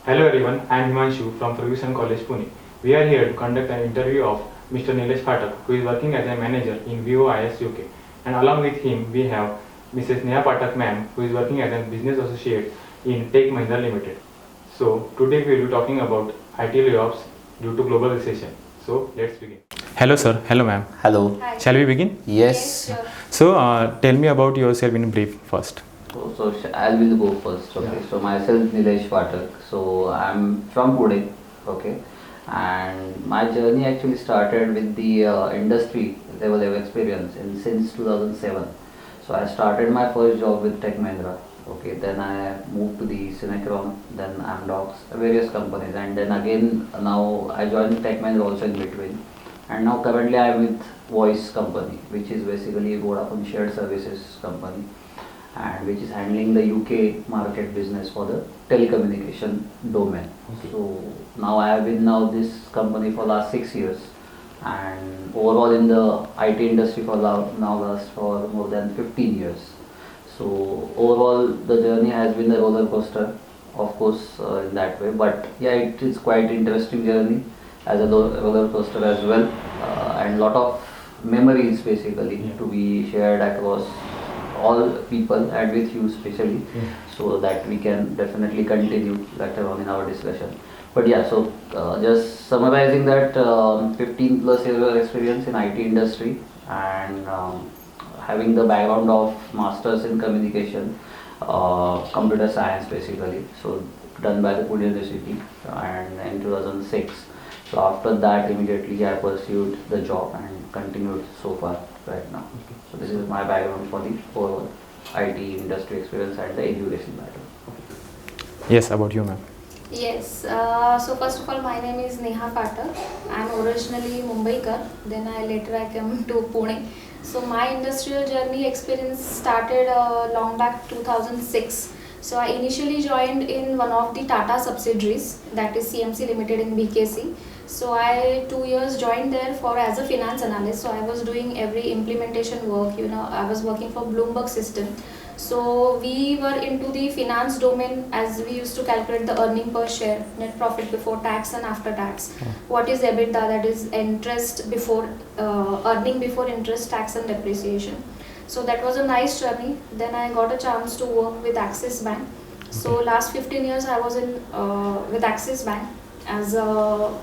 Hello everyone, I am Himanshu from Ferguson College, Pune. We are here to conduct an interview of Mr. Nilesh Pathak, who is working as a manager in VOIS UK. And along with him, we have Mrs. Neha Pathak ma'am, who is working as a business associate in Tech Mahindra Limited. So today we will be talking about IT layoffs due to global recession. So let's begin. Hello sir, hello ma'am. Hello. Hi. Shall we begin? Yes. Sure. So tell me about yourself in brief first. I will go first. Okay. Yeah. So myself Nilesh Pathak. So I'm from Pune. Okay. And my journey actually started with the industry level of experience since 2007. So I started my first job with Tech Mahindra. Okay. Then I moved to the Cinecron, then Amdocs, various companies, and then again now I joined Tech Mahindra also in between. And now currently I am with Voice company, which is basically a Vodafone shared services company, and which is handling the UK market business for the telecommunication domain. Okay. So now I have been now this company for last 6 years, and overall in the IT industry for now last for more than 15 years. So overall the journey has been a roller coaster, of course, in that way. But yeah, it is quite interesting journey as a roller coaster as well, and lot of memories basically to be shared across all people and with you especially, so that we can definitely continue later on in our discussion. But yeah, so just summarizing that, 15 plus years of experience in IT industry, and having the background of masters in communication, computer science basically, so done by the Pune University, and in 2006. So after that immediately I pursued the job and continued so far right now. So this is my background for the overall IT industry experience and the education background. Yes, about you ma'am. Yes. So first of all, my name is Neha Pathak. I'm originally Mumbaikar. Then later I came to Pune. So my industrial journey experience started long back 2006. So I initially joined in one of the Tata subsidiaries, that is CMC Limited in BKC. So I 2 years joined there for as a finance analyst. So I was doing every implementation work. I was working for Bloomberg system. So we were into the finance domain, as we used to calculate the earning per share, net profit before tax and after tax. What is EBITDA? That is interest before earning before interest, tax and depreciation. So that was a nice journey. Then I got a chance to work with Axis Bank. So last 15 years I was in with Axis Bank as a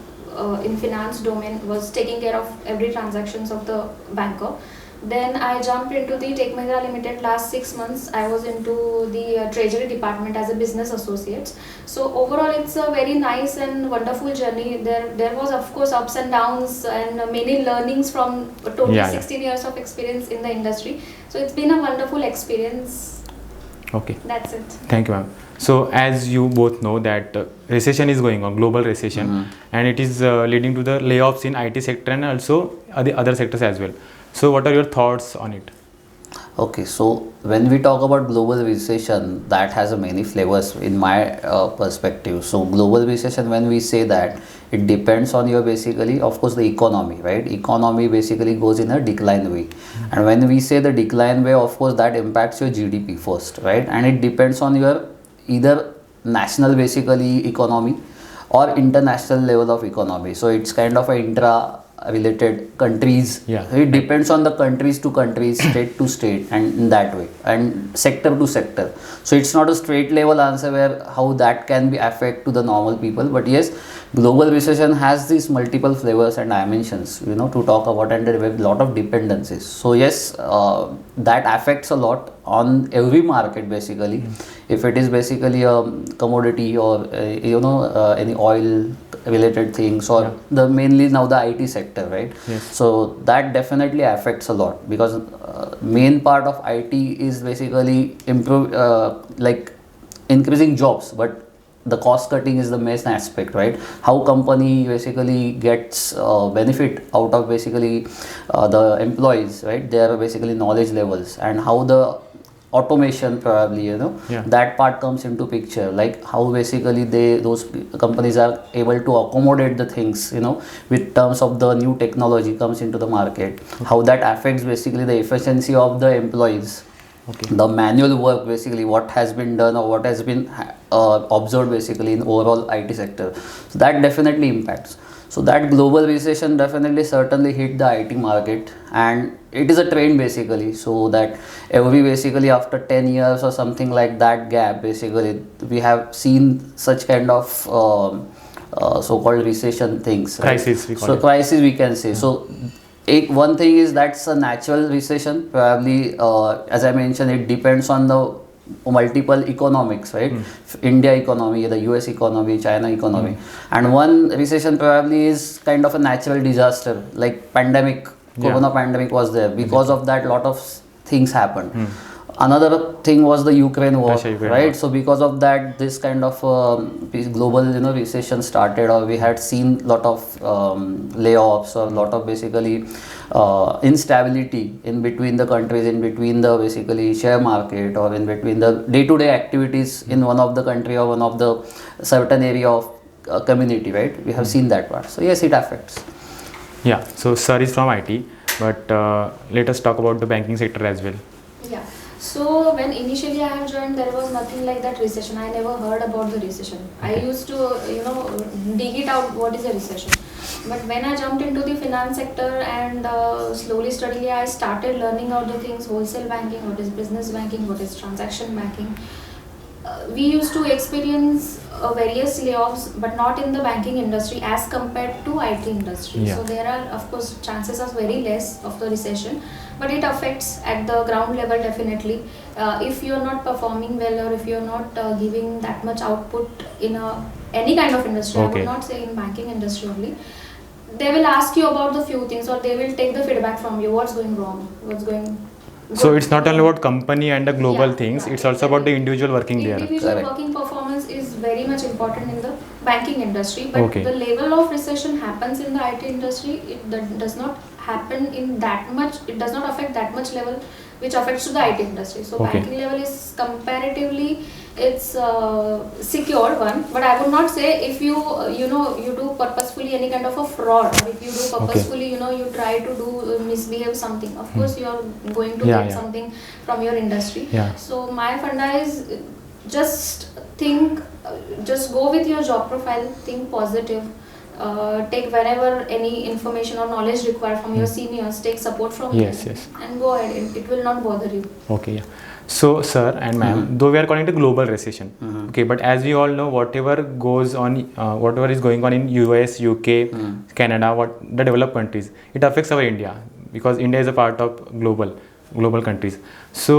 in finance domain, was taking care of every transactions of the banker. Then I jumped into the Tech Mahindra Limited last 6 months. I was into the treasury department as a business associate. So overall it's a very nice and wonderful journey. There was of course ups and downs and many learnings from total 16 years of experience in the industry. So it's been a wonderful experience. Okay. That's it. Thank you ma'am. So as you both know that recession is going on, global recession, and it is leading to the layoffs in IT sector and also the other sectors as well. So what are your thoughts on it? Okay, so when we talk about global recession, that has a many flavors in my perspective. So global recession, when we say that, it depends on your basically, of course, the economy, right? Economy basically goes in a decline way. And when we say the decline way, of course, that impacts your GDP first, right? And it depends on your either national basically economy or international level of economy. So it's kind of a intra related countries. It depends on the countries to countries, state to state, and in that way, and sector to sector. So it's not a straight level answer where how that can be affect to the normal people. But yes, global recession has these multiple flavors and dimensions, to talk about, and there are a lot of dependencies. So yes, that affects a lot on every market basically. If it is basically a commodity or any oil related things, or the mainly now the IT sector, right? So that definitely affects a lot, because main part of IT is basically like increasing jobs, but the cost cutting is the main aspect, right? How company basically gets benefit out of basically the employees, right? Their basically knowledge levels, and how the automation probably, that part comes into picture, like how basically those companies are able to accommodate the things, with terms of the new technology comes into the market, how that affects basically the efficiency of the employees, Okay. The manual work basically, what has been done or what has been observed basically in overall IT sector. So that definitely impacts. So that global recession definitely certainly hit the IT market, and it is a trend basically. So that every basically after 10 years or something like that gap, basically we have seen such kind of so-called recession things. Right? Crisis, we call so it. crisis we can say. So one thing is that's a natural recession. Probably, as I mentioned, it depends on the multiple economics, right? India economy, the US economy, China economy. And one recession probably is kind of a natural disaster, like pandemic. Corona pandemic was there. Because of that, lot of things happened. Another thing was the Ukraine war, Russia-Ukraine right? war. So because of that, this kind of global, recession started, or we had seen lot of layoffs, or lot of basically instability in between the countries, in between the basically share market, or in between the day-to-day activities in one of the country or one of the certain area of community, right? We have seen that part. So yes, it affects. Yeah, so sir is from IT, but let us talk about the banking sector as well. Yeah. So when initially I have joined, there was nothing like that recession. I never heard about the recession. I used to, dig it out what is a recession. But when I jumped into the finance sector and slowly, I started learning out the things, wholesale banking, what is business banking, what is transaction banking. We used to experience various layoffs, but not in the banking industry as compared to IT industry. Yeah. So there are, of course, chances are very less of the recession, but it affects at the ground level definitely. If you're not performing well, or if you're not giving that much output in any kind of industry, I Okay. would not say in banking industry only, they will ask you about the few things, or they will take the feedback from you, what's going wrong, what's going So good. it's not only about company and the global Yeah, things, yeah, it's also about the exactly. individual working there. Individual Correct. working performance is very much important in the banking industry, but Okay. the level of recession happens in the IT industry. It does not happen in that much. It does not affect that much level, which affects to the IT industry. So Okay. banking level is comparatively it's secure one, but I would not say if you you do purposefully any kind of a fraud, or if you do purposefully you try to do misbehave something. Of course, you are going to Yeah, get yeah. something from your industry. Yeah. So my funda is just think, just go with your job profile, think positive, take wherever any information or knowledge required from your seniors, take support from Yes, them, yes. and go ahead. It will not bother you. Okay, yeah. So, sir and ma'am, though we are calling it a global recession, okay, but as we all know, whatever is going on in US, UK, Canada, what the developed countries, it affects our India, because India is a part of global countries. So,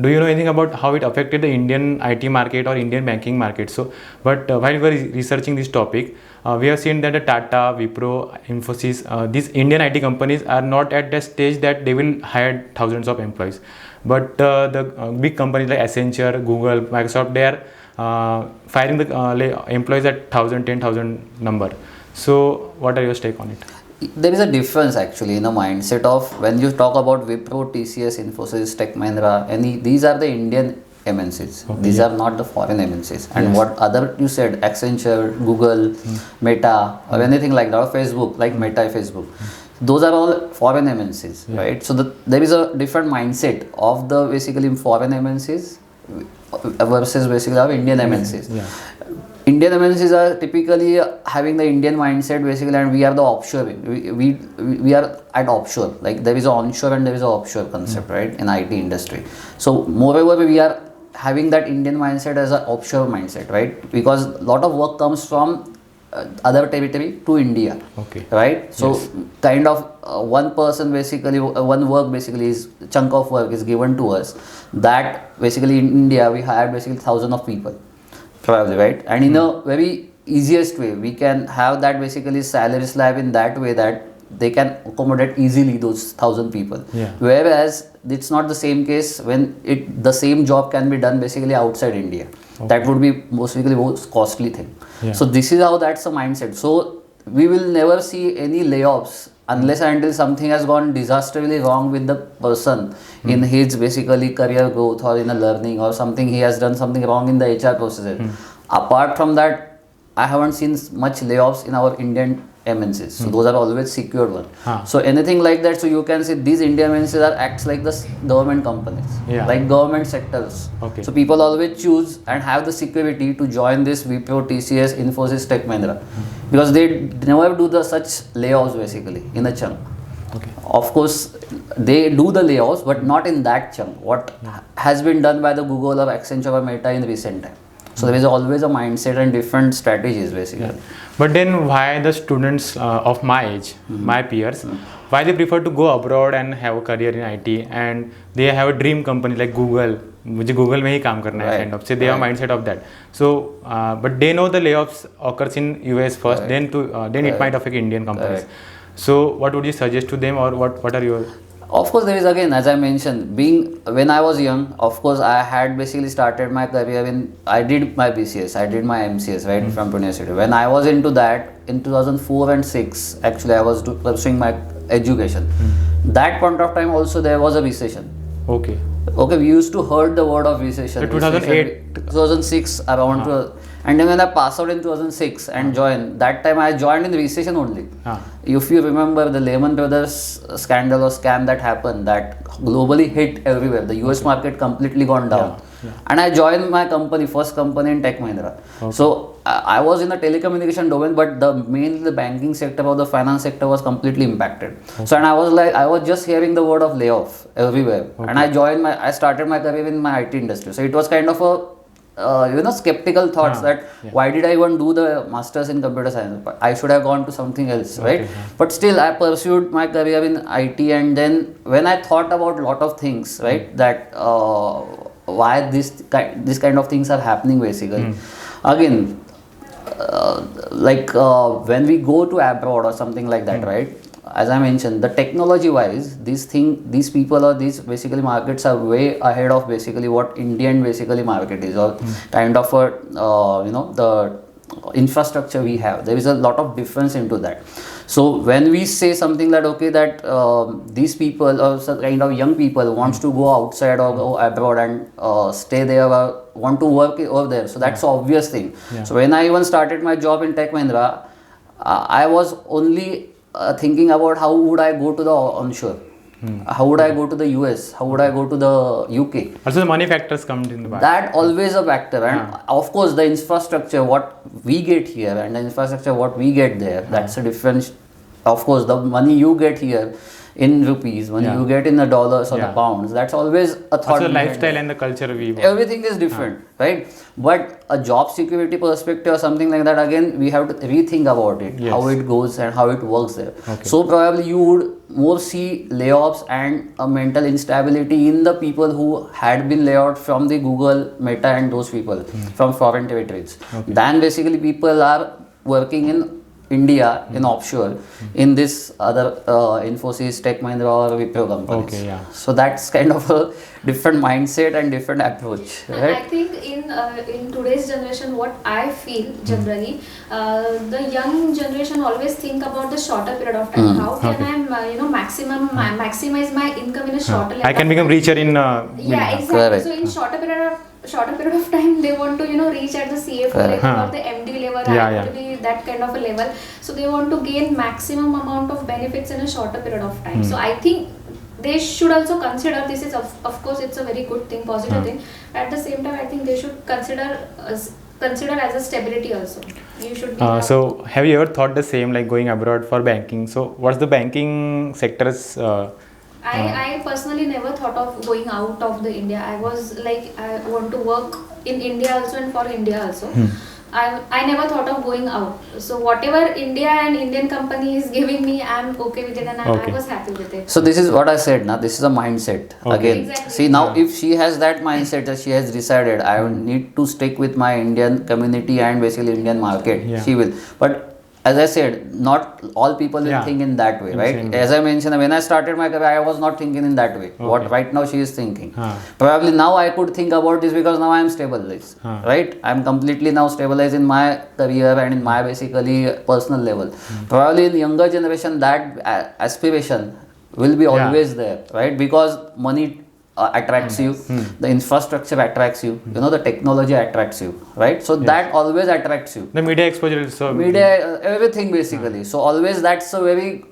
do you know anything about how it affected the Indian IT market or Indian banking market? So, but while we were researching this topic, we have seen that the Tata, Wipro, Infosys, these Indian IT companies are not at the stage that they will hire thousands of employees. But the big companies like Accenture, Google, Microsoft, they are firing the employees at 1,000, 10,000 number. So, what are your take on it? There is a difference actually in the mindset of when you talk about Wipro, TCS, Infosys, Tech Mahindra, these are the Indian MNCs. Okay, These yeah. are not the foreign MNCs. And Yes. what other you said, Accenture, Google, Meta, or anything like that, or Facebook, like Meta, Facebook. Those are all foreign MNCs, Yeah. right? So there is a different mindset of the basically foreign MNCs versus basically our Indian MNCs. Yeah. Indian MNCs are typically having the Indian mindset basically, and we are the offshore. We are at offshore. Like there is an onshore and there is an offshore concept, right, in IT industry. So moreover, we are having that Indian mindset as an offshore mindset, right? Because a lot of work comes from other territory to India. Okay. Right. So Yes. kind of one person basically, one work basically is chunk of work is given to us. That basically in India we have basically thousands of people. Probably, right? And in a very easiest way, we can have that basically salary slab in that way that they can accommodate easily those 1,000 people. Yeah. Whereas it's not the same case when the same job can be done basically outside India. Okay. That would be most costly thing. Yeah. So this is how that's a mindset. So we will never see any layoffs unless and until something has gone disastrously wrong with the person in his basically career growth or in a learning, or something he has done something wrong in the HR processes. Apart from that, I haven't seen much layoffs in our Indian MNCs. So those are always secured one. So anything like that, so you can see these Indian MNCs are acts like the government companies, like government sectors. So people always choose and have the security to join this Wipro, TCS, Infosys, Tech Mahindra, because they never do the such layoffs basically in a chunk. Of course, they do the layoffs, but not in that chunk. What has been done by the Google or Accenture or Meta in recent time. So there is always a mindset and different strategies basically. But then why the students of my age, my peers, why they prefer to go abroad and have a career in IT, and they have a dream company like Google, मुझे Google में ही काम करना है kind of. So they have a mindset of that. So but they know the layoffs occurs in US first, then it might affect Indian companies. So what would you suggest to them, or what are your? Of course, there is, again, as I mentioned, when I was young, of course, I had basically started my career I did my BCS, I did my MCS, right, from Pune City. When I was into that, in 2004 and 6, actually, I was pursuing my education. That point of time also, there was a recession. Okay, we used to heard the word of recession. So 2008? 2006, around. And then when I passed out in 2006 and joined, that time I joined in recession only. If you remember the Lehman Brothers scandal or scam that happened, that globally hit everywhere. The US market completely gone down. And I joined my company, first company in Tech Mahindra. So I was in the telecommunication domain, but mainly the banking sector or the finance sector was completely impacted. So and I was just hearing the word of layoff everywhere. And I started my career in my IT industry. So it was kind of a skeptical thoughts that why did I even do the masters in computer science? I should have gone to something else, right? But still, I pursued my career in IT, and then when I thought about a lot of things, right, that why this kind of things are happening basically. Again, when we go to abroad or something like that, right? As I mentioned, the technology wise, these people or these basically markets are way ahead of basically what Indian basically market is, or kind of the infrastructure we have. There is a lot of difference into that. So when we say something that these people or some kind of young people wants to go outside or go abroad and stay there or want to work over there, so that's obvious thing. So when I even started my job in Tech Mahindra, I was only thinking about how would I go to the onshore, how would I go to the US, how would I go to the UK. Also the money factors come in the back. That always a factor, and of course the infrastructure what we get here and the infrastructure what we get there, that's a difference. Of course the money you get here in rupees, when you get in the dollars or the pounds, that's always a thought. Also the lifestyle and the culture we want. Everything is different, right? But a job security perspective or something like that, again, we have to rethink about it, how it goes and how it works there. So probably you would more see layoffs and a mental instability in the people who had been laid off from the Google, Meta and those people from foreign territories. Then basically people are working in India in offshore in this other Infosys, Tech Mahindra or Wipro companies. So that's kind of a different mindset and different approach, right? I think in today's generation, what I feel generally, the young generation always think about the shorter period of time. How can I, maximize my income in a shorter? I can become richer in. Yeah, exactly. Correct. So in shorter period of time, they want to reach at the CFO level or the MD level, actually that kind of a level. So they want to gain maximum amount of benefits in a shorter period of time. So I think they should also consider, this is of course it's a very good thing, positive thing. At the same time, I think they should consider as a stability also. You should be so have you ever thought the same, like going abroad for banking? So what's the banking sector's I personally never thought of going out of the India. I was like, I want to work in India also and for India also. I never thought of going out. So whatever India and Indian company is giving me, I'm okay with it, and I was happy with it. So this is what I said now. This is a mindset. Again, see now if she has that mindset that she has decided I need to stick with my Indian community and basically Indian market, she will. But as I said, not all people will think in that way, right? As I mentioned, when I started my career, I was not thinking in that way. What right now she is thinking. Probably now I could think about this because now I am stabilized, right? I am completely now stabilized in my career and in my basically personal level. Probably in younger generation, that aspiration will be always there, right? Because money attracts you, the infrastructure attracts you, you know, the technology attracts you, right? So that always attracts you. The media exposure is so Media, everything basically. So always that's a very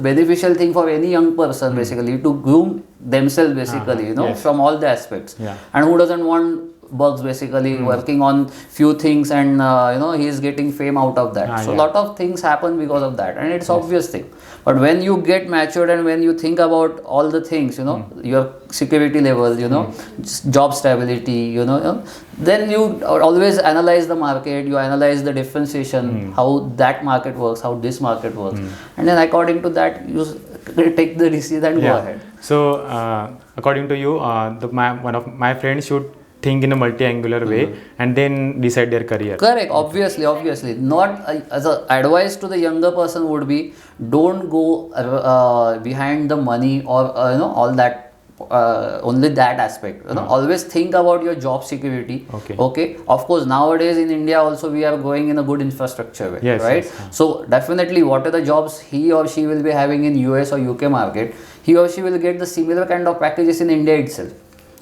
beneficial thing for any young person basically to groom themselves basically, you know, Yes. from all the aspects. Yeah. And who doesn't want bugs basically working on few things and you know, he is getting fame out of that. So a lot of things happen because of that, and it's obvious thing. But when you get matured and when you think about all the things, you know, your security level, you know, job stability, you know, then you always analyze the market, you analyze the differentiation, how that market works, how this market works, and then according to that you take the decision and go ahead. So according to you, one of my friends should think in a multi-angular way and then decide their career. Correct, obviously. Not as a advice to the younger person would be, don't go behind the money or you know, all that, only that aspect, you know. Always think about your job security. Okay, of course nowadays in India also we are going in a good infrastructure way, right? So definitely whatever the jobs he or she will be having in US or UK market, he or she will get the similar kind of packages in India itself,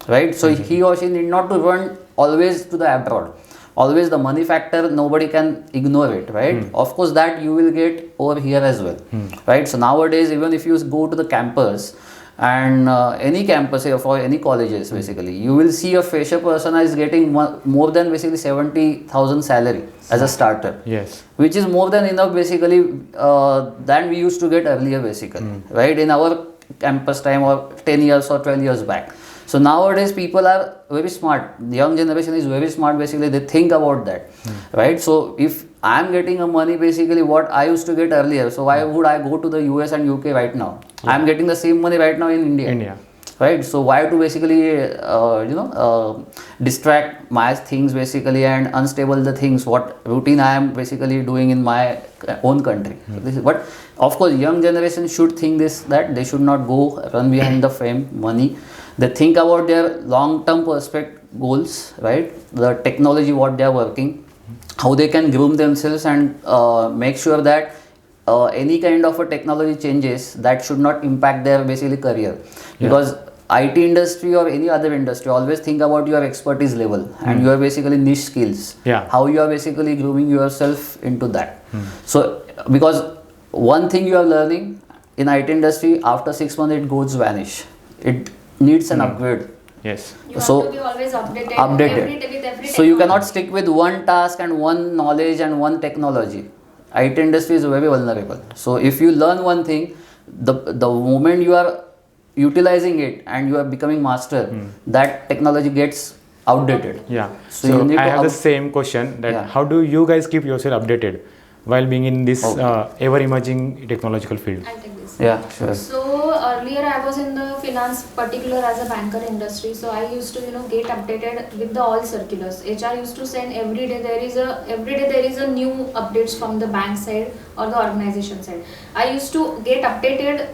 right? So he or she need not to run always to the abroad. Always the money factor, nobody can ignore it, right? Of course that you will get over here as well, right? So nowadays even if you go to the campus and any campus for any colleges basically, you will see a fresher person is getting more than basically 70,000 salary as a starter. Yes. Which is more than enough basically than we used to get earlier basically, right? In our campus time or 10 years or 12 years back. So nowadays people are very smart. The young generation is very smart basically. They think about that, right? So if I am getting a money basically what I used to get earlier, so why would I go to the US and UK right now? I am getting the same money right now in India. Right? So why to basically you know, distract my things basically and unstable the things what routine I am basically doing in my own country. So this is, but of course young generation should think this, that they should not go run behind the fame, money. They think about their long-term perspective goals, right? The technology what they are working, how they can groom themselves and make sure that any kind of a technology changes that should not impact their basically career. Because IT industry or any other industry, always think about your expertise level and your basically niche skills. How you are basically grooming yourself into that. So because one thing you are learning in IT industry, after 6 months it goes vanish. It needs an upgrade. Yes. You have to be always updated. With every so you cannot stick with one task and one knowledge and one technology. IT industry is very vulnerable. So if you learn one thing, the moment you are utilizing it and you are becoming master, that technology gets outdated. So you need I have the same question, that how do you guys keep yourself updated while being in this ever emerging technological field? I'll take this. Sure. So earlier I was in the finance, particular as a banker industry. So I used to get updated with the all circulars. HR used to send every day there is a new updates from the bank side or the organization side. I used to get updated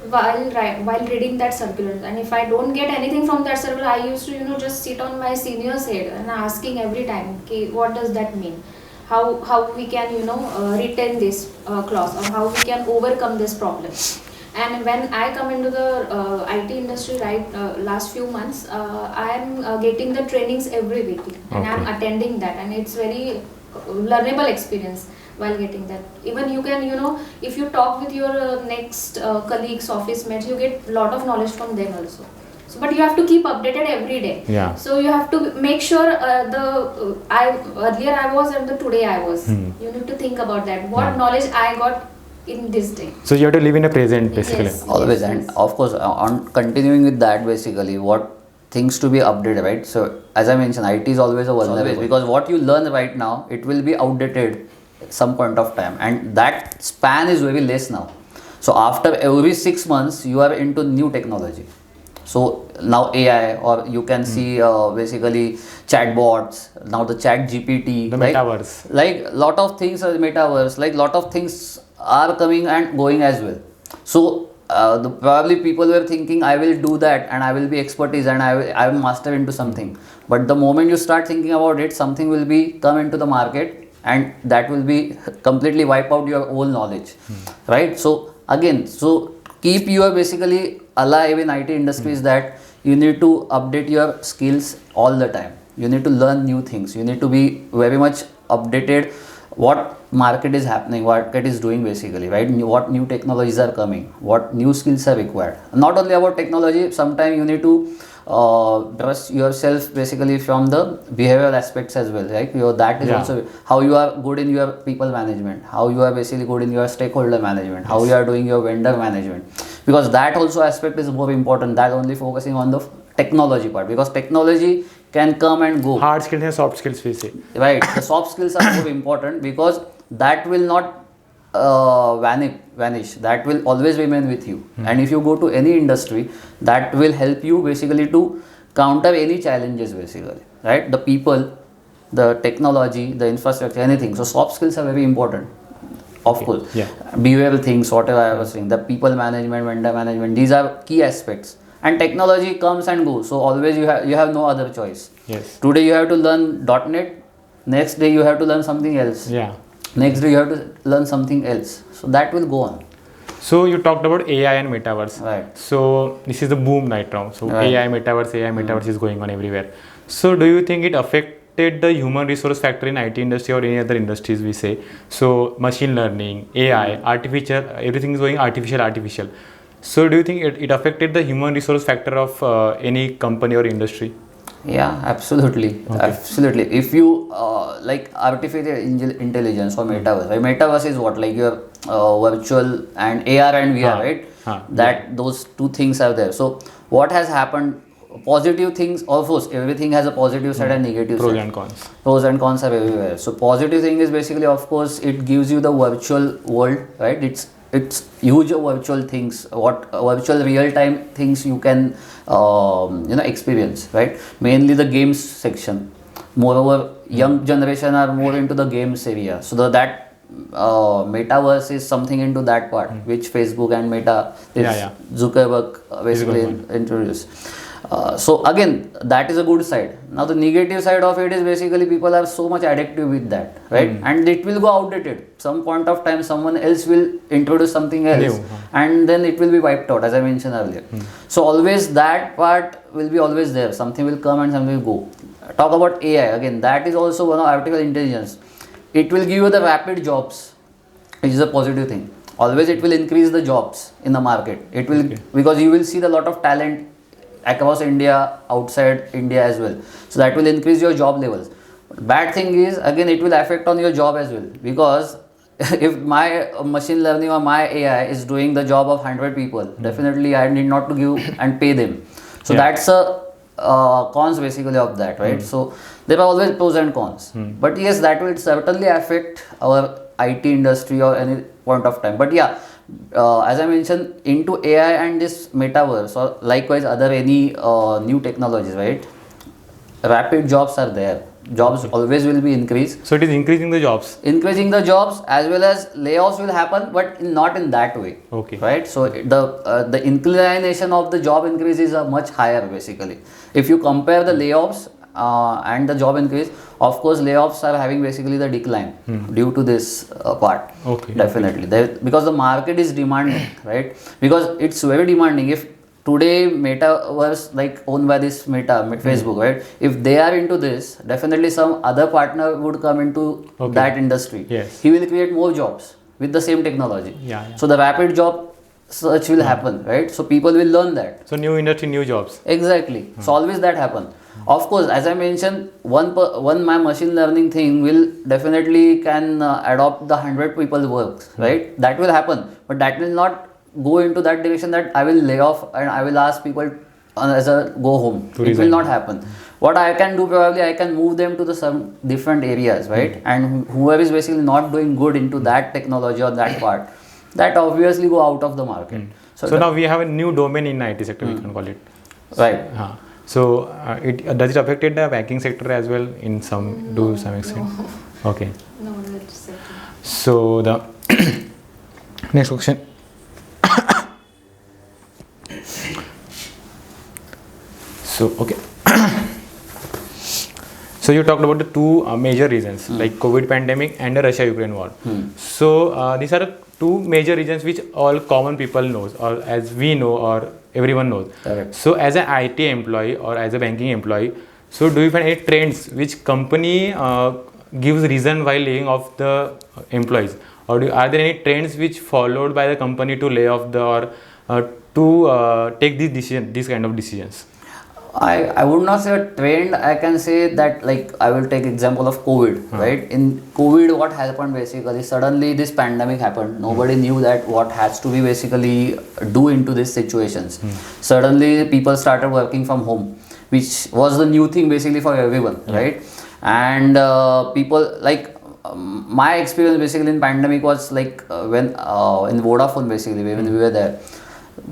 while reading that circular, and if I don't get anything from that circular, I used to just sit on my senior's head and asking every time, okay, what does that mean? How we can retain this clause, or how we can overcome this problem. And when I come into the IT industry last few months, I am getting the trainings every week, and I am attending that, and it's very learnable experience while getting that. Even you can, if you talk with your next colleagues, office mates, you get lot of knowledge from them also. So, but you have to keep updated every day. So you have to make sure earlier I was and the today I was. You need to think about that. What knowledge I got in this day. So you have to live in a present basically. Yes, always, yes, and yes. of course on continuing with that basically, what things to be updated, right? So as I mentioned, IT is always a vulnerable, because what you learn right now, it will be outdated at some point of time, and that span is very less now. So after every 6 months you are into new technology. So now AI, or you can see basically chatbots, now the chat GPT, the metaverse, like lot of things are metaverse, like lot of things are coming and going as well. So probably people were thinking I will do that and I will be expertise and I will master into something, but the moment you start thinking about it, something will be come into the market and that will be completely wipe out your own knowledge, right? So again, so keep your basically alive in IT industries, that you need to update your skills all the time. You need to learn new things. You need to be very much updated what market is happening, what market is doing basically, right? What new technologies are coming, what new skills are required. Not only about technology, sometimes you need to trust yourself basically from the behavioral aspects as well, right? That is also how you are good in your people management, how you are basically good in your stakeholder management, how you are doing your vendor management, because that also aspect is more important than only focusing on the technology part, because technology can come and go. Hard skills and soft skills we say. Right, the soft skills are more important because that will not vanish. That will always remain with you. And if you go to any industry, that will help you basically to counter any challenges basically, right? The people, the technology, the infrastructure, anything. So soft skills are very important. Of course, behavioral things, whatever I was saying, the people management, vendor management, these are key aspects. And technology comes and goes, so always you have no other choice. Yes. Today you have to learn .NET, next day you have to learn something else. Yeah. Next day you have to learn something else. So that will go on. So you talked about AI and metaverse. Right. So this is the boom right now. So Right. AI metaverse is going on everywhere. So do you think it affected the human resource factor in IT industry or any other industries we say? So machine learning, AI, artificial, everything is going artificial. So do you think it affected the human resource factor of any company or industry? Yeah, absolutely. Okay. Absolutely. If you like artificial intelligence or metaverse, right? Metaverse is what, like your virtual and AR and VR, right? Those two things are there. So what has happened? Positive things, of course, everything has a positive side and negative Pros side. and cons. Pros and cons are everywhere. So positive thing is basically, of course, it gives you the virtual world, right? It's huge virtual things, what virtual real time things you can experience, right? Mainly the games section. Moreover, young generation are more into the games area, so that metaverse is something into that part, which Facebook and Meta, Zuckerberg basically introduced. So again, that is a good side. Now the negative side of it is basically people are so much addictive with that, right? And it will go outdated. Some point of time, someone else will introduce something else, and then it will be wiped out, as I mentioned earlier. So always that part will be always there. Something will come and something will go. Talk about AI again. That is also one of artificial intelligence. It will give you the rapid jobs, which is a positive thing. Always it will increase the jobs in the market. It will because you will see the lot of talent across India, outside India as well. So that will increase your job levels. Bad thing is, again, it will affect on your job as well, because if my machine learning or my AI is doing the job of 100 people, definitely I need not to give and pay them. So that's a cons basically of that, right? So there are always pros and cons. But yes, that will certainly affect our IT industry or any point of time. But yeah, as I mentioned, into AI and this metaverse or likewise other any new technologies, right? Rapid jobs are there. Jobs always will be increased. So it is increasing the jobs. Increasing the jobs, as well as layoffs will happen, but not in that way. Okay. Right. So the inclination of the job increase is much higher basically. If you compare the layoffs and the job increase, of course layoffs are having basically the decline due to this part. Okay. Definitely. Because the market is demanding, right? Because it's very demanding. If today metaverse, like owned by this Facebook, right? If they are into this, definitely some other partner would come into that industry. Yes. He will create more jobs with the same technology. So the rapid job search will happen, right? So people will learn that. So new industry, new jobs. Exactly. So always that happen. Of course, as I mentioned, one my machine learning thing will definitely can adopt the 100 people's works, right? That will happen, but that will not go into that direction that I will lay off and I will ask people as a go home. It will not happen. What I can do, probably I can move them to the some different areas, right? And whoever is basically not doing good into that technology or that part, that obviously go out of the market. So now we have a new domain in IT sector, we can call it. Right. So does it affected the banking sector as well in some extent? No. Okay. No, that's it. So the next question. So okay. So you talked about the two major reasons like COVID pandemic and the Russia-Ukraine war. So these are two major reasons which all common people knows, or as we know, or everyone knows. Correct. So as an IT employee or as a banking employee, so do you find any trends which company gives reason while laying off the employees, or are there any trends which followed by the company to lay off the or to take these kind of decisions? I would not say a trend. I can say that, like, I will take example of COVID, right? In COVID, what happened basically, suddenly this pandemic happened. Nobody knew that what has to be basically do into these situations. Suddenly people started working from home, which was the new thing basically for everyone, right? And people like, my experience basically in pandemic was like when in Vodafone basically, when we were there,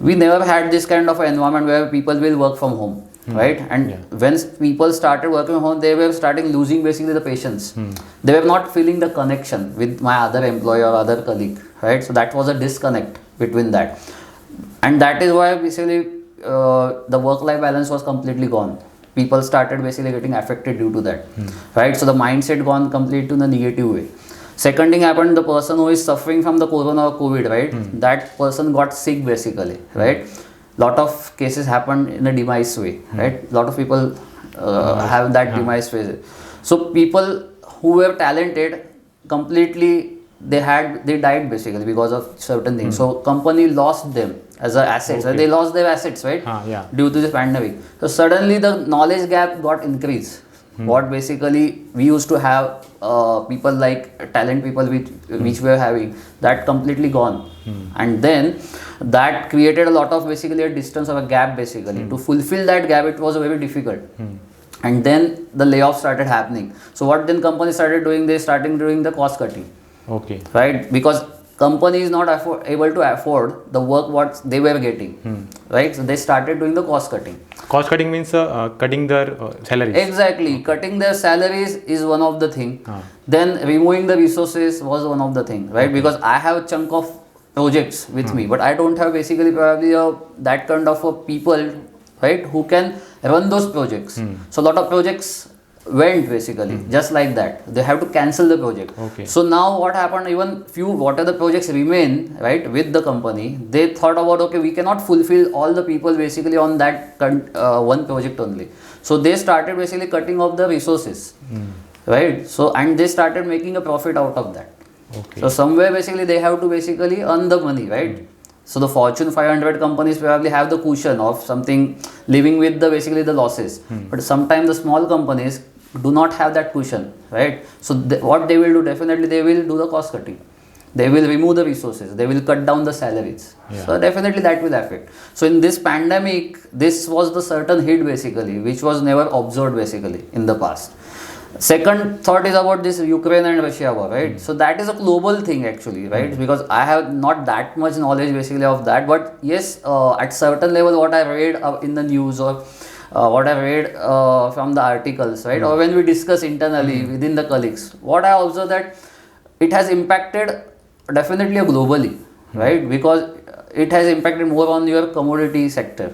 we never had this kind of environment where people will work from home. Right, and when people started working from home, they were starting losing basically the patience. They were not feeling the connection with my other employee or other colleague, right? So that was a disconnect between that, and that is why basically the work-life balance was completely gone. People started basically getting affected due to that, right? So the mindset gone complete to the negative way. Second thing happened, the person who is suffering from the corona or COVID, right? That person got sick basically, right? Lot of cases happened in a demise way, right? Lot of people have that demise phase. So people who were talented completely, they died basically because of certain things. So company lost them as a assets. They lost their assets, right? Due to this pandemic. So suddenly the knowledge gap got increased. What basically we used to have people like talent people which we were having, that completely gone. And then that created a lot of basically a distance or a gap basically. To fulfill that gap, it was very difficult. And then the layoffs started happening. So what then companies started doing, they started doing the cost cutting. Okay. Right, because company is not able to afford the work what they were getting, right? So they started doing the cost cutting. Cost cutting means cutting their salaries. Exactly, cutting their salaries is one of the thing. Then removing the resources was one of the thing, right? Because I have a chunk of projects with me, but I don't have basically probably that kind of a people, right, who can run those projects. So a lot of projects went basically just like that. They have to cancel the project. Okay. So now what happened, even few what are the projects remain, right, with the company, they thought about, okay, we cannot fulfill all the people basically on that one project only. So they started basically cutting off the resources, right? So and they started making a profit out of that. Okay. So somewhere basically they have to basically earn the money, right? So the Fortune 500 companies probably have the cushion of something living with the basically the losses. But sometimes the small companies do not have that cushion, right? So what they will do, definitely they will do the cost cutting. They will remove the resources. They will cut down the salaries. So definitely that will affect. So in this pandemic, this was the certain hit basically, which was never observed basically in the past. Second thought is about this Ukraine and Russia war, right? So that is a global thing actually, right? Because I have not that much knowledge basically of that, but yes, at certain level what I read in the news or what I read from the articles, right? Or when we discuss internally within the colleagues, what I observe that it has impacted definitely globally, right? Because it has impacted more on your commodity sector.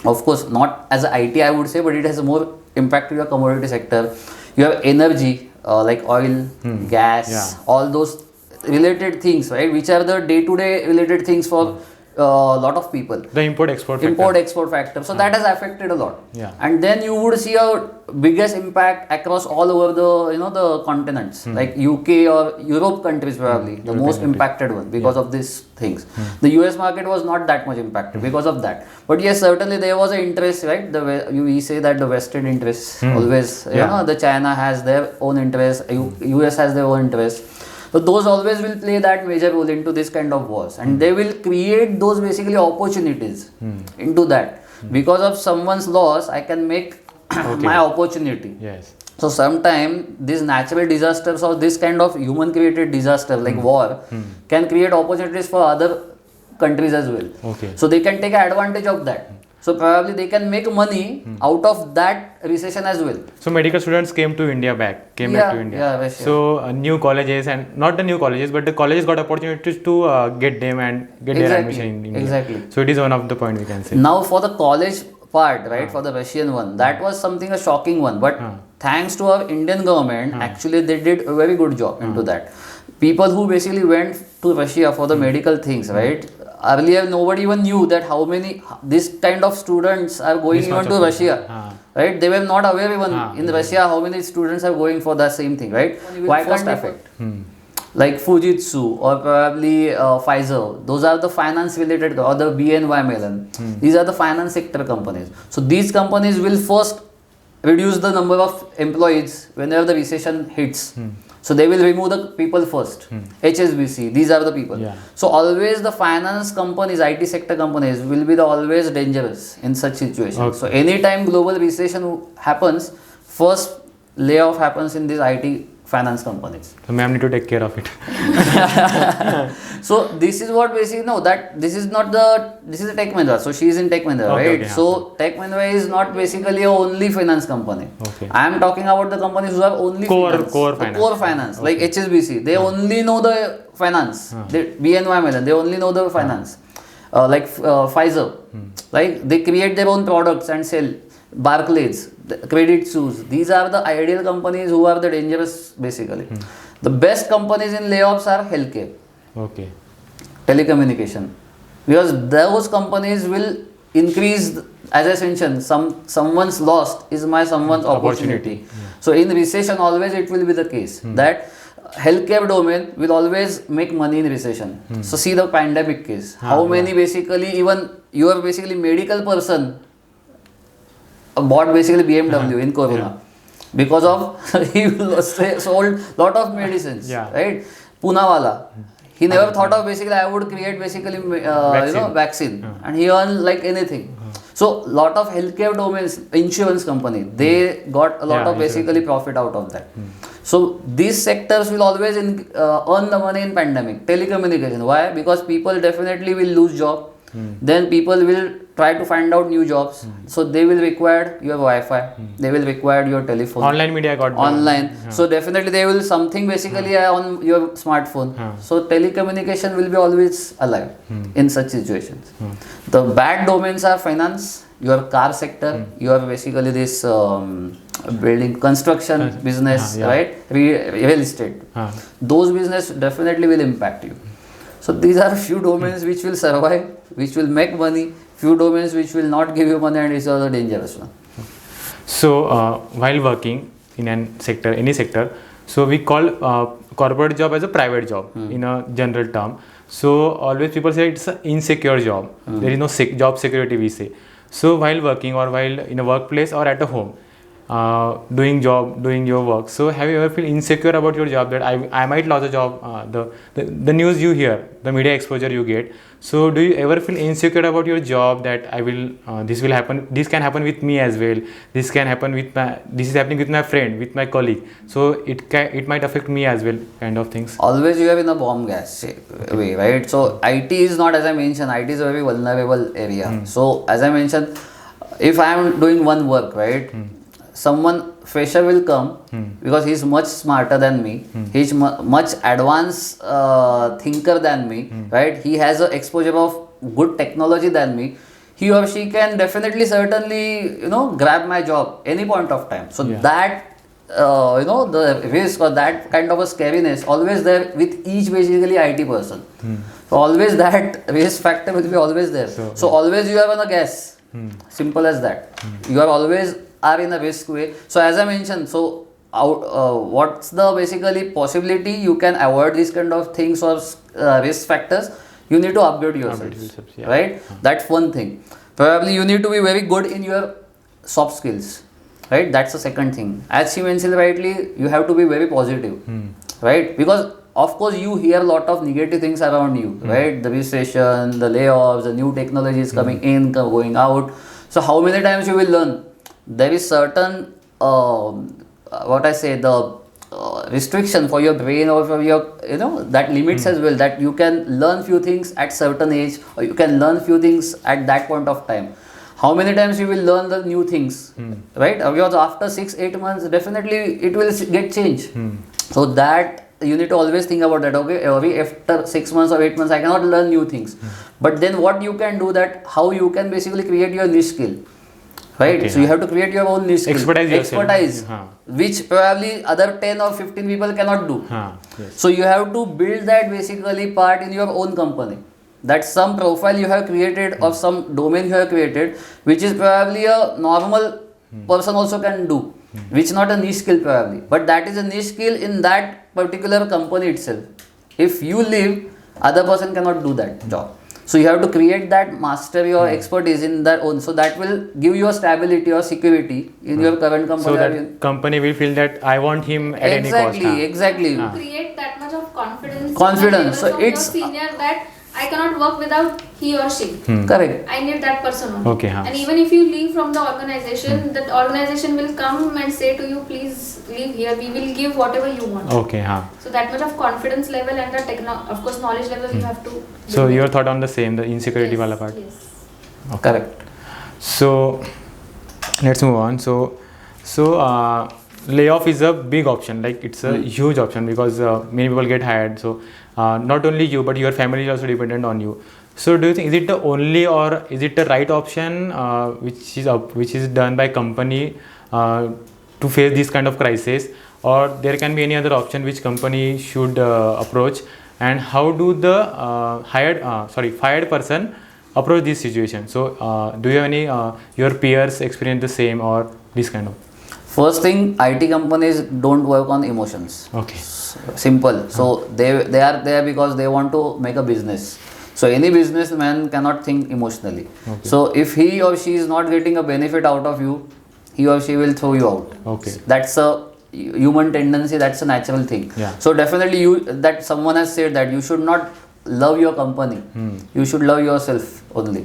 Of course, not as a IT I would say, but it has more impacted your commodity sector. You have energy like oil, gas, all those related things, right? Which are the day-to-day related things for a lot of people. The import-export factor. So that has affected a lot. Yeah. And then you would see a biggest impact across all over the the continents, like UK or Europe countries probably the most impacted one because of these things. The US market was not that much impacted because of that. But yes, certainly there was an interest, right? We say that the Western interests always, the China has their own interest, US has their own interest. So those always will play that major role into this kind of wars, and they will create those basically opportunities into that. Because of someone's loss, I can make my opportunity. Yes. So sometimes these natural disasters or this kind of human created disaster like war can create opportunities for other countries as well. Okay. So they can take advantage of that. So probably they can make money out of that recession as well. So medical students came back to India. Yeah, So new colleges, and not the new colleges, but the colleges got opportunities to get them and get their admission in India. Exactly. So it is one of the point we can say. Now for the college part, right, for the Russian one, that was something a shocking one. But thanks to our Indian government, actually they did a very good job into that. people who basically went to Russia for the medical things, right? Earlier, nobody even knew that how many this kind of students are going This even much to of Russia, right? They were not aware even in Russia how many students are going for that same thing, right? Why can't affect? Like Fujitsu or probably Pfizer, those are the finance related, or the BNY Mellon. These are the finance sector companies. So these companies will first reduce the number of employees whenever the recession hits. So they will remove the people first. HSBC, these are the people. Yeah. So always the finance companies, IT sector companies will be the always dangerous in such situations. Okay. So anytime global recession happens, first layoff happens in these IT finance companies. So ma'am need to take care of it. So this is what basically, no, that this is not the, this is a Tech Mahindra. So she is in Tech Mahindra, Okay, right? okay, So Tech Mahindra is not basically a only finance company. Okay. I am talking about the companies who have only Core finance. Core finance, Okay. like HSBC. They only know the finance. They, BNY Mellon, they only know the finance. Like Pfizer, like they create their own products and sell. Barclays, Credit Suisse. These are the ideal companies who are the dangerous basically. The best companies in layoffs are healthcare, Okay. telecommunication, because those companies will increase, as I mentioned, someone's lost is my someone's opportunity. So in recession always it will be the case that healthcare domain will always make money in recession. So see the pandemic case, how many basically, even you are basically medical person bought basically BMW in Corona because of he sold lot of medicines, right? Poonawala, he never thought of basically I would create basically vaccine, and he earned like anything. So lot of healthcare domains, insurance company, they got a lot of basically profit out of that. So these sectors will always earn the money in pandemic. Telecommunication, why? Because people definitely will lose job. Then people will try to find out new jobs. So they will require your Wi-Fi. They will require your telephone. Online media got online. So definitely they will something basically on your smartphone. So telecommunication will be always alive in such situations. The bad domains are finance, your car sector, your basically this building construction business, right? Real estate. Those business definitely will impact you. So these are few domains which will survive, which will make money, few domains which will not give you money, and is also dangerous one. So while working in any sector, so we call corporate job as a private job in a general term. So always people say it's an insecure job. There is no job security, we say. So while working or while in a workplace or at a home, doing your work, so have you ever feel insecure about your job that I might lose a job? The news you hear, the media exposure you get, so do you ever feel insecure about your job that this will happen, this can happen with me as well, this is happening with my friend, with my colleague, so it might affect me as well, kind of things? Always you have in a bomb gas way, right? So IT is not, as I mentioned, IT is a very vulnerable area. So as I mentioned, if I am doing one work, right, someone fresher will come because he's much smarter than me, he's much advanced thinker than me, right? He has a exposure of good technology than me. He or she can definitely certainly grab my job any point of time. So that the risk or that kind of a scariness always there with each basically IT person. So always that risk factor will be always there. So always you have on a guess. Simple as that. You are always in a risk way. So as I mentioned, so what's the basically possibility you can avoid these kind of things or risk factors? You need to upgrade yourself, right? That's one thing. Probably you need to be very good in your soft skills, right? That's the second thing. As she mentioned rightly, you have to be very positive, right? Because of course you hear a lot of negative things around you, right? The recession, the layoffs, the new technologies coming in, going out. So how many times you will learn? There is certain the restriction for your brain or for your that limits as well, that you can learn few things at certain age or you can learn few things at that point of time. How many times you will learn the new things, right? Because after 6-8 months definitely it will get changed. So that you need to always think about that. Okay, after 6 months or 8 months I cannot learn new things, but then what you can do, that how you can basically create your niche skill. right? Okay, So you have to create your own niche skill. Expertise yourself. Expertise, Huh. which probably other 10 or 15 people cannot do. Yes. So you have to build that basically part in your own company. That some profile you have created or some domain you have created, which is probably a normal person also can do, which not a niche skill probably, but that is a niche skill in that particular company itself. If you leave, other person cannot do that job. So you have to create that mastery or expertise in their own. So that will give you a stability or security in your current company. So that company will feel that I want him at any cost. Exactly. Create that much of confidence. Confidence. So So it's it's senior that I cannot work without he or she. correct. I need that person only. Okay, And even if you leave from the organization, that organization will come and say to you, please leave here. We will give whatever you want. Okay, So that much of confidence level and the of course knowledge level you have to. So build. your thought on the same, the insecurity wala part. Yes. Correct. So let's move on. Layoff is a big option, like it's a huge option because many people get hired. So not only you but your family is also dependent on you. So do you think is it the only or is it the right option which is done by company to face this kind of crisis, or there can be any other option which company should approach, and how do the fired person approach this situation? So do you have any your peers experience the same or this kind of? First thing, IT companies don't work on emotions. Okay. Simple. So they are there because they want to make a business. So any businessman cannot think emotionally. Okay. So if he or she is not getting a benefit out of you, he or she will throw you out. Okay. That's a human tendency. That's a natural thing. Yeah. So definitely that someone has said that you should not love your company. You should love yourself only,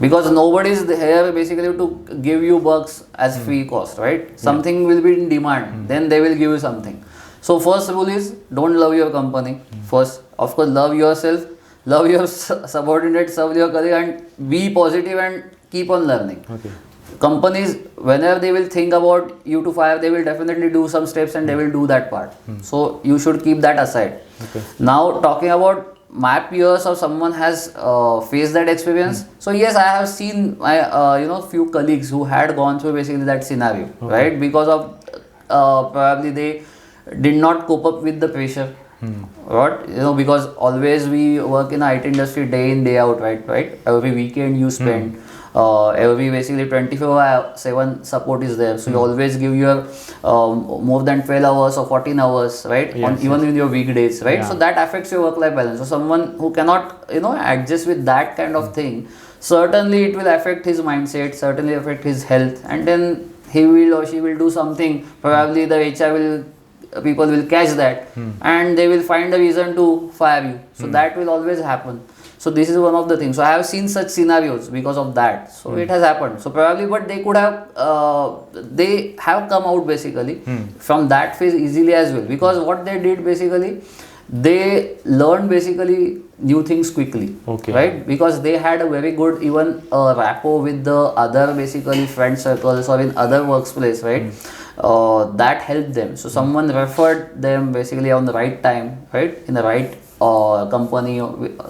because nobody is here basically to give you bucks as free cost, right? Something will be in demand, then they will give you something. So first rule is don't love your company. First, of course, love yourself, love your subordinate, serve your colleague, and be positive and keep on learning. Okay. Companies, whenever they will think about you to fire, they will definitely do some steps and they will do that part. So you should keep that aside. Okay. Now talking about my peers or someone has faced that experience. So yes, I have seen my few colleagues who had gone through basically that scenario, right? Because of probably they did not cope up with the pressure. Right? Because always we work in IT industry day in day out, right? Every weekend you spend. Every basically 24/7 support is there, so you always give your more than 12 hours or 14 hours, right? Even in your weekdays, right? So that affects your work-life balance. So someone who cannot adjust with that kind of thing, certainly it will affect his mindset, certainly affect his health, and then he will or she will do something. Probably the HR people will catch that and they will find a reason to fire you. So that will always happen. So this is one of the things. So I have seen such scenarios because of that. So it has happened. So probably, but they could have, they have come out basically from that phase easily as well. Because what they did basically, they learned basically new things quickly. Okay. Right? Because they had a very good even rapport with the other basically friend circles or in other workplace, right? That helped them. So someone referred them basically on the right time, right? In the right company,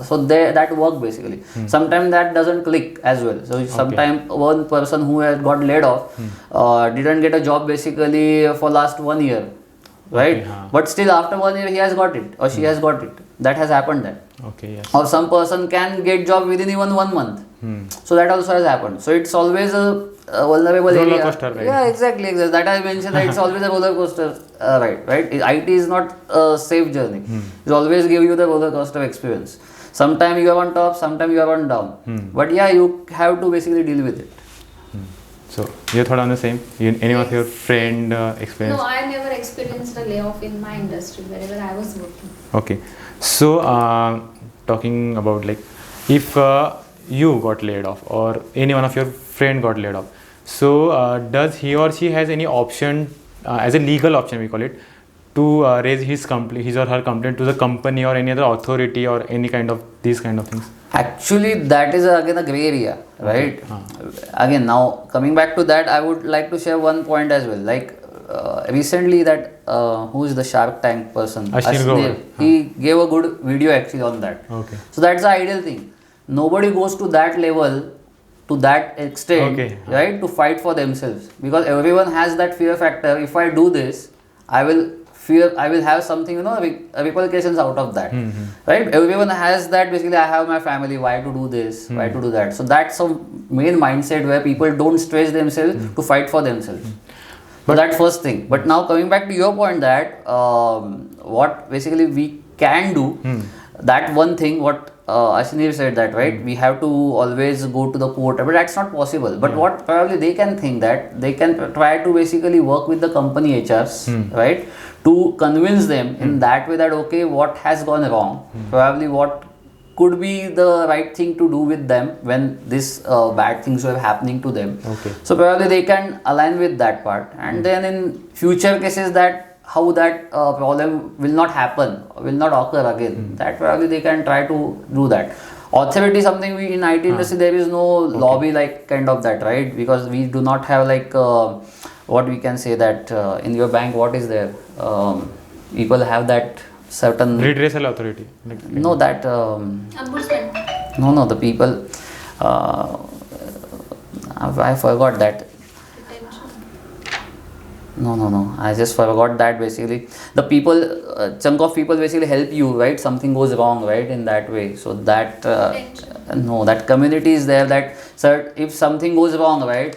so that work basically. Sometimes that doesn't click as well. So sometimes one person who had got laid off didn't get a job basically for last 1 year, right? But still after 1 year he has got it or she has got it. That has happened then. Okay, yes. Or some person can get job within even 1 month. So that also has happened. So it's always a vulnerable roller area. coaster, right? Yeah, exactly. That I mentioned that it's always a roller coaster, right? IT is not a safe journey. It always give you the roller coaster experience. Sometimes you are on top, sometimes you are on down. But yeah, you have to basically deal with it. So your thought on the same? Any of your friend experience? No, I never experienced a layoff in my industry wherever I was working. Okay. So talking about like if you got laid off or any one of your friend got laid off, so does he or she has any option as a legal option, we call it, to raise his or her complaint to the company or any other authority or any kind of these kind of things? Actually, that is again a gray area, right? Again, now coming back to that, I would like to share one point as well. Like recently, that who is the Shark Tank person? Ashwin, he gave a good video actually on that. Okay. So that's the ideal thing. Nobody goes to that level to that extent, Okay. right, to fight for themselves, because everyone has that fear factor. If I do this, I will fear, I will have something, repercussions out of that, right? Everyone has that. Basically, I have my family, why to do this, why to do that? So that's a main mindset where people don't stretch themselves to fight for themselves. But that first thing. But now coming back to your point, that what basically we can do, that one thing what Ashneer said, that right, we have to always go to the court, but that's not possible. But what probably they can think, that they can try to basically work with the company HRs, right, to convince them in that way that okay, what has gone wrong, probably what could be the right thing to do with them when this bad things were happening to them. Okay. So probably they can align with that part, and then in future cases, that how that problem will not happen, will not occur again, that probably they can try to do that. Authority, something we in IT industry, there is no lobby like kind of that, right? Because we do not have like what we can say, that in your bank, what is there, people have that certain Redressal authority. no, that Ombudsman. no, the people, I forgot that. Detention. No, I just forgot that. Basically, the people, chunk of people basically help you, right? Something goes wrong, right, in that way. So that no, that community is there, that sir, if something goes wrong, right,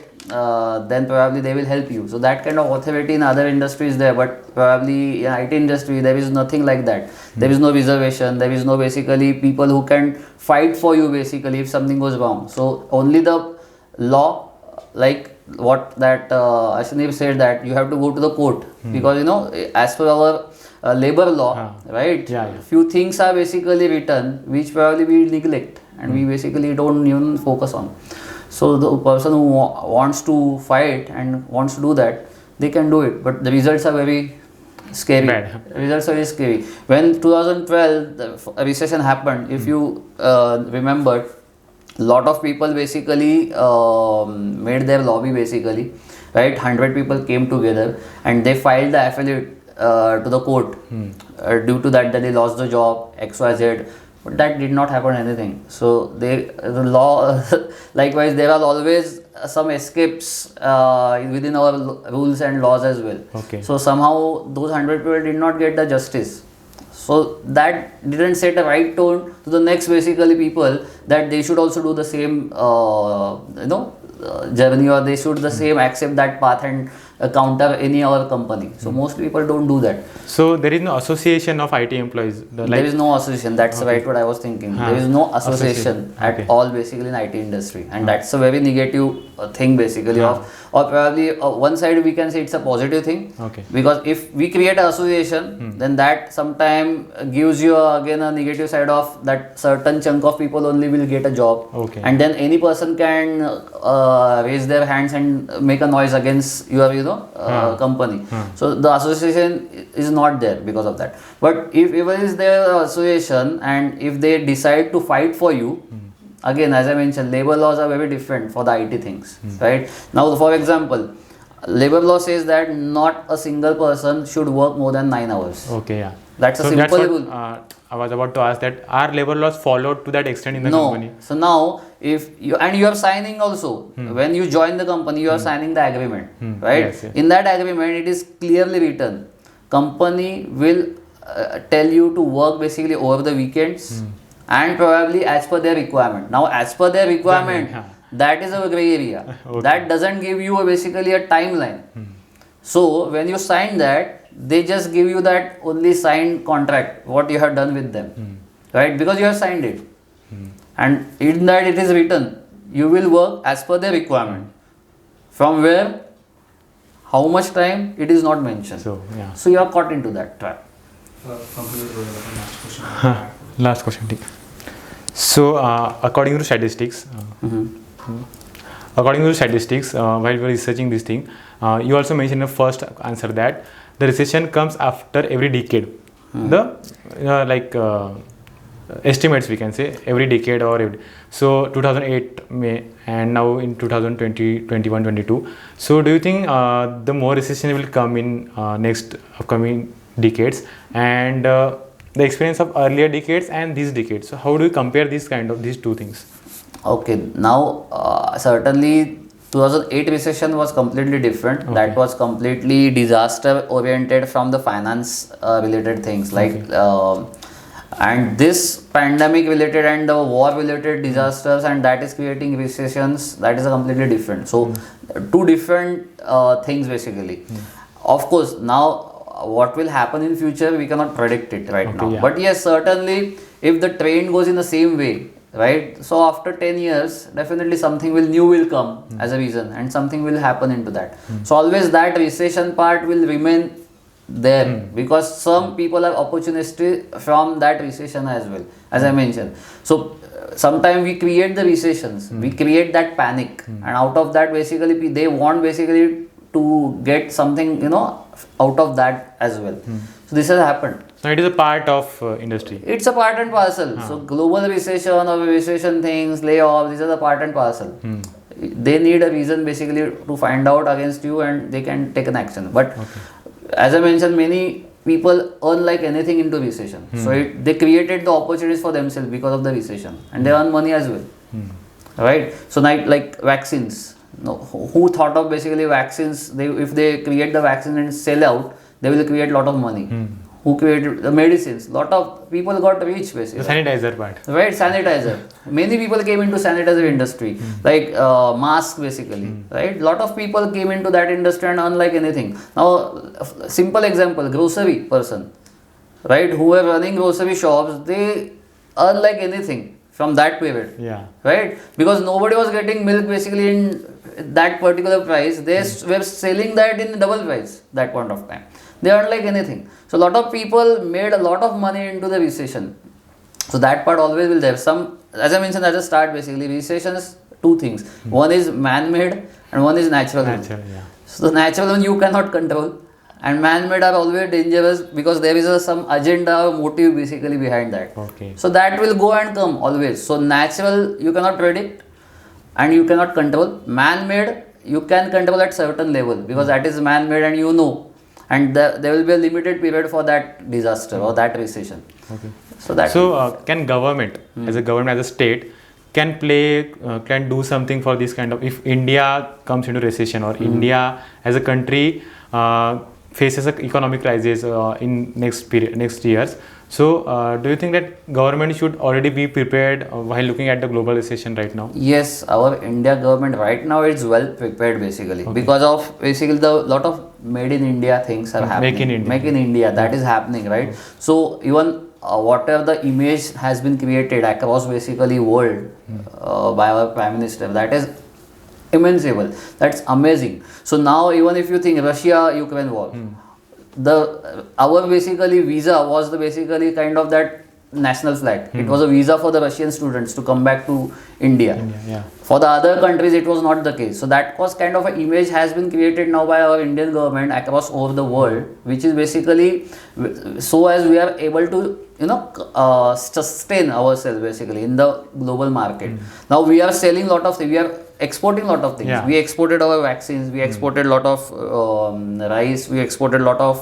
then probably they will help you. So that kind of authority in other industries there, but probably in IT industry there is nothing like that. There is no reservation, there is no basically people who can fight for you basically if something goes wrong. So only the law, like what that Ashneer said, that you have to go to the court, because as per our labor law, right, few things are basically written which probably we neglect and we basically don't even focus on. So the person who wants to fight and wants to do that, they can do it, but the results are very scary. Bad. Results are very scary. When 2012 the recession happened, if you remember, lot of people basically made their lobby basically, right? 100 people came together and they filed the affidavit to the court due to that they lost the job, XYZ. But that did not happen anything. So the law, likewise, there are always some escapes within our rules and laws as well. Okay. So somehow those 100 people did not get the justice. So that didn't set a right tone to the next basically people, that they should also do the same journey, or they should the same accept that path and counter any other company. So mostly people don't do that. So there is no association of IT employees. There is no association. That's right what I was thinking. There is no association at all basically in IT industry, and that's a very negative thing basically or probably one side we can say it's a positive thing. Okay. Because if we create an association, then that sometime gives you again a negative side of that certain chunk of people only will get a job. Okay. And then any person can raise their hands and make a noise against your company. So the association is not there because of that. But if even is there association, and if they decide to fight for you, again, as I mentioned, labor laws are very different for the IT things, right? Now, for example, labor law says that not a single person should work more than 9 hours. Okay, yeah. That's a So simple that's rule. what I was about to ask, that are labor laws followed to that extent in the company? So now, if you are signing also, when you join the company, you are signing the agreement, right? Yes, yes. In that agreement, it is clearly written, company will tell you to work basically over the weekends and probably as per their requirement. Now, as per their requirement, that is a gray area. Okay. That doesn't give you basically a timeline. So when you sign that, they just give you that only signed contract, what you have done with them, right? Because you have signed it. And in that it is written, you will work as per the requirement. From where, how much time, it is not mentioned. So, yeah. So you are caught into that trap. Last question. Last question. ठीक. So, according to statistics, while we were researching this thing, you also mentioned in the first answer that the recession comes after every decade. The estimates we can say every decade or every. So 2008 May and now in 2020, 21, 22. So do you think the more recession will come in next upcoming decades, and the experience of earlier decades and these decades? So how do you compare these two things? Okay, now certainly 2008 recession was completely different. Okay. That was completely disaster oriented from the finance related things like Okay. and this pandemic related and the war related disasters and that is creating recessions, that is a completely different. So two different things basically. Of course, now what will happen in future we cannot predict it right Okay, now. yeah. But yes, certainly if the trend goes in the same way, right? So after 10 years, definitely something will new will come as a reason and something will happen into that. So always that recession part will remain there because some people have opportunity from that recession as well, as I mentioned. So sometimes we create the recessions, we create that panic, and out of that basically they want basically to get something out of that as well. So this has happened. So it is a part of industry. It's a part and parcel. So global recession or recession things, layoffs, these are the part and parcel. They need a reason basically to find out against you and they can take an action. But as I mentioned, many people earn like anything into recession. So they created the opportunities for themselves because of the recession and they earn money as well. Right? So like vaccines. No, who thought of basically vaccines? If they create the vaccine and sell out, they will create a lot of money. Who created the medicines? Lot of people got rich basically. The sanitizer part. Right, sanitizer. Many people came into sanitizer industry, like mask basically. Right, lot of people came into that industry and unlike anything. Now, simple example, grocery person, right, who are running grocery shops, they earn like anything from that period. Yeah. Right, because nobody was getting milk basically in that particular price. They were selling that in double price that point of time. They earned like anything. So a lot of people made a lot of money into the recession. So that part always will there. Some, as I mentioned at the start, basically recession is two things. One is man-made and one is natural. Natural, yeah. So the natural one you cannot control, and man-made are always dangerous because there is some agenda or motive basically behind that. Okay. So that will go and come always. So natural you cannot predict and you cannot control. Man-made you can control at certain level because that is man-made and and there will be a limited period for that disaster or that recession. Okay. So can government, as a government, as a state, can do something for this kind of, if India comes into recession or India as a country faces an economic crisis in next years. So do you think that government should already be prepared while looking at the global recession right now? yes, our India government right now is well prepared basically because of basically the lot of made in India things are happening. Make in India, that is happening, right? So even whatever the image has been created across basically world by our Prime Minister, that is immensible. That's amazing. So now even if you think Russia-Ukraine war, our basically visa was the basically kind of that national flag. It was a visa for the Russian students to come back to India. Yeah. For the other countries, it was not the case. So that was kind of an image has been created now by our Indian government across over the world, which is basically so as we are able to sustain ourselves basically in the global market. Now we are selling a lot of things. We are exporting a lot of things. Yeah. We exported our vaccines. We exported a lot of rice. We exported a lot of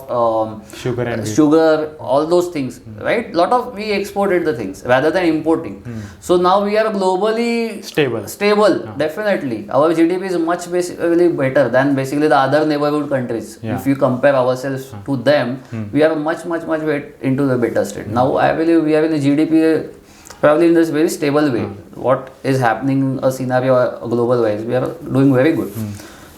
Sugar and wheat. sugar, all those things, right? We exported the things rather than importing. So now we are globally stable. Definitely, our GDP is much basically better than basically the other neighborhood countries. Yeah. If you compare ourselves to them, we are much into the better state. Now I believe we are in the GDP probably in this very stable way. What is happening in a scenario global wise, we are doing very good.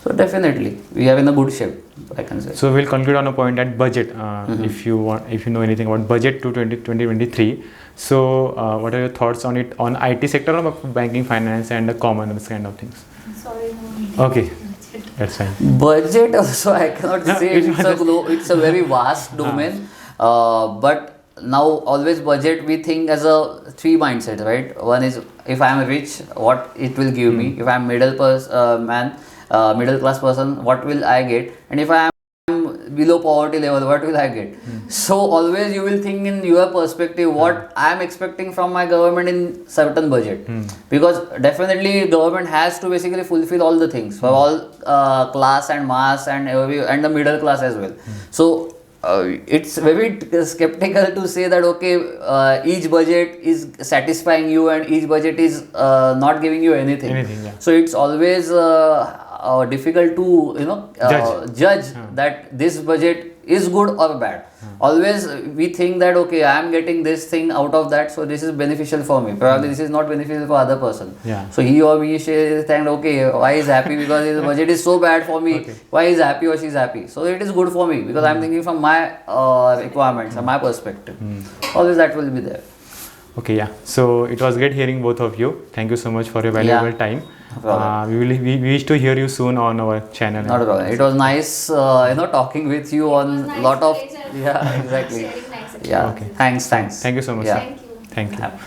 So definitely we are in a good shape, I can say. So we'll conclude on a point at budget. If you know anything about budget to 2023. So what are your thoughts on it, on IT sector or banking, finance and the commerce kind of things? Sorry, no. Okay, that's fine. Budget also I cannot No, say it's a very vast domain. But now always budget we think as a three mindset, right? One is if I am rich, what it will give me. If I am middle class person, what will I get? And if I am below poverty level, what will I get? So always you will think in your perspective what I am expecting from my government in certain budget, because definitely government has to basically fulfill all the things for all class and mass and the middle class as well. So it's very skeptical to say that okay, each budget is satisfying you and each budget is not giving you anything. Yeah. So it's always difficult to judge that this budget is good or bad. Always we think that okay, I am getting this thing out of that, so this is beneficial for me. Probably this is not beneficial for other person. Yeah. So he or me think okay, why is happy because his budget is so bad for me. Okay. Why is happy or she's happy? So it is good for me because I'm thinking from my requirements and my perspective. Always that will be there. Okay, yeah. So it was great hearing both of you. Thank you so much for your valuable time. No problem. We wish to hear you soon on our channel. Not a problem. It was nice, talking with you on nice lot of pleasure. yeah, exactly. Sharing nice Yeah. Okay. Thanks. Thank you so much. Yeah. Thank you. Thank you. Happy.